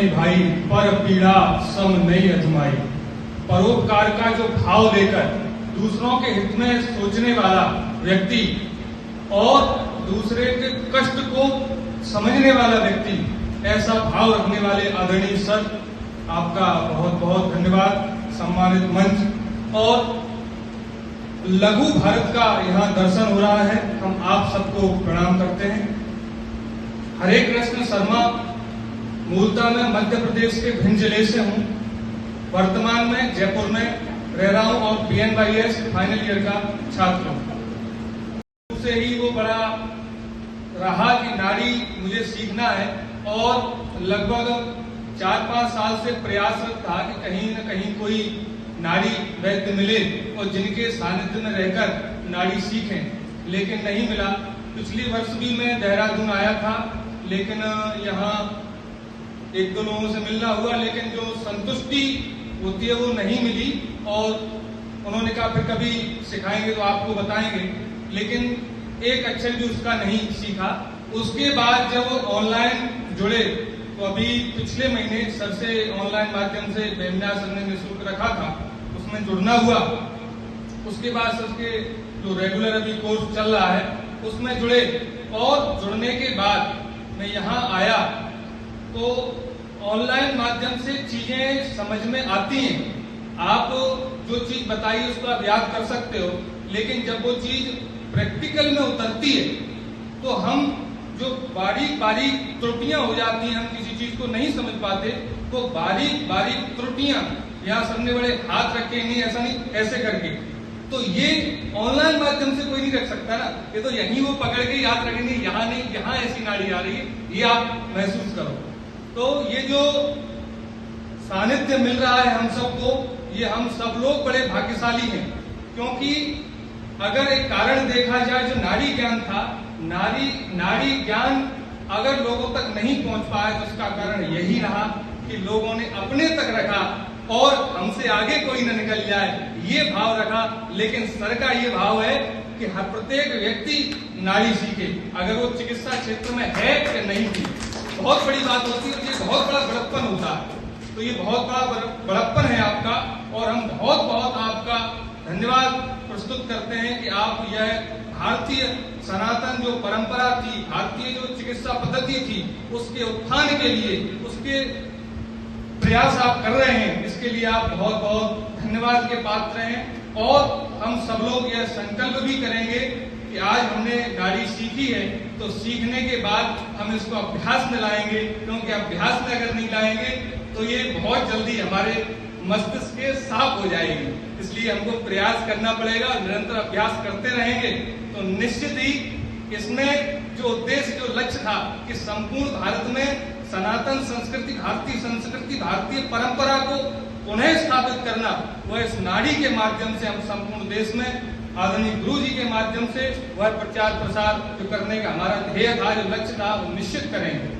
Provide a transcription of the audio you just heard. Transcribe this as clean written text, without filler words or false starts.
भाई पर पीड़ा सम नहीं अजमाई। परोपकार का जो भाव लेकर दूसरों के हित में सोचने वाला व्यक्ति और दूसरे के कष्ट को समझने वाला व्यक्ति, ऐसा भाव रखने वाले आदरणीय सर, आपका बहुत बहुत धन्यवाद। सम्मानित मंच और लघु भारत का यहाँ दर्शन हो रहा है, हम आप सबको प्रणाम करते हैं। हरे कृष्ण शर्मा, मूलतः मैं मध्य प्रदेश के भिंड जिले से हूँ। वर्तमान में जयपुर में रह रहा हूँ और BNYS फाइनल ईयर का छात्र हूँ। उससे ही वो बड़ा रहा कि नाड़ी मुझे सीखना है और लगभग 4-5 साल से प्रयासरत था कि कहीं न कहीं कोई नाड़ी वैद्य मिले और जिनके सानिध्य में रहकर नाड़ी सीखें, लेकिन नहीं मिला। पिछली वर्ष भी मैं देहरादून आया था, लेकिन यहाँ एक दो लोगों से मिलना हुआ, लेकिन जो संतुष्टि होती है वो नहीं मिली। और उन्होंने कहा फिर कभी सिखाएंगे तो आपको बताएंगे, लेकिन एक अक्षर भी उसका नहीं सीखा। उसके बाद जब ऑनलाइन जुड़े तो अभी पिछले महीने सर से ऑनलाइन माध्यम से वेबिनार सर ने निःशुल्क रखा था, उसमें जुड़ना हुआ। उसके बाद सर के जो रेगुलर अभी कोर्स चल रहा है उसमें जुड़े, और जुड़ने के बाद मैं यहाँ आया तो ऑनलाइन माध्यम से चीजें समझ में आती हैं। आप जो चीज बताइए उसको आप याद कर सकते हो, लेकिन जब वो चीज प्रैक्टिकल में उतरती है तो हम जो बारीक बारीक त्रुटियां हो जाती हैं, हम किसी चीज को नहीं समझ पाते, तो बारीक बारीक त्रुटियां, यहाँ सबने बड़े हाथ रखे नहीं, ऐसा नहीं, ऐसे करके, तो ये ऑनलाइन माध्यम से कोई नहीं रख सकता ना। ये तो यहीं वो पकड़ के याद रखेंगे, यहाँ नहीं, यहाँ ऐसी नाड़ी आ रही है, ये आप महसूस करो। तो ये जो सानिध्य मिल रहा है हम सबको, ये हम सब लोग बड़े भाग्यशाली हैं, क्योंकि अगर एक कारण देखा जाए, जो नाड़ी ज्ञान था, नाड़ी ज्ञान अगर लोगों तक नहीं पहुंच पाया तो उसका कारण यही रहा कि लोगों ने अपने तक रखा और हमसे आगे कोई न निकल जाए, ये भाव रखा। लेकिन सर का ये भाव है कि हर प्रत्येक व्यक्ति नाड़ी सीखे, अगर वो चिकित्सा क्षेत्र में है या नहीं थी। बहुत बड़ी बात होती है, ये बहुत बड़ा बड़प्पन होता है। तो ये बहुत बड़ा बड़प्पन है आपका, और हम बहुत बहुत आपका धन्यवाद प्रस्तुत करते हैं कि आप यह भारतीय सनातन जो परंपरा थी, भारतीय जो चिकित्सा पद्धति थी, उसके उत्थान के लिए, उसके प्रयास आप कर रहे हैं। इसके लिए आप बहुत बहुत धन्यवाद के पात्र हैं। और हम सब लोग यह संकल्प भी करेंगे कि आज हमने नाड़ी सीखी है तो सीखने के बाद हम इसको अभ्यास में लाएंगे, क्योंकि अभ्यास में अगर नहीं लाएंगे तो ये बहुत जल्दी हमारे मस्तिष्क के साफ हो जाएगी। इसलिए हमको प्रयास करना पड़ेगा, निरंतर अभ्यास करते रहेंगे तो निश्चित ही इसमें जो उद्देश्य, जो लक्ष्य था कि संपूर्ण भारत में सनातन संस्कृति, भारतीय संस्कृति, भारतीय परंपरा को पुनः स्थापित करना, वह इस नाड़ी के माध्यम से हम संपूर्ण देश में आदरणीय गुरु जी के माध्यम से वह प्रचार प्रसार जो करने का हमारा ध्येय था, जो लक्ष्य था, वो निश्चित करेंगे।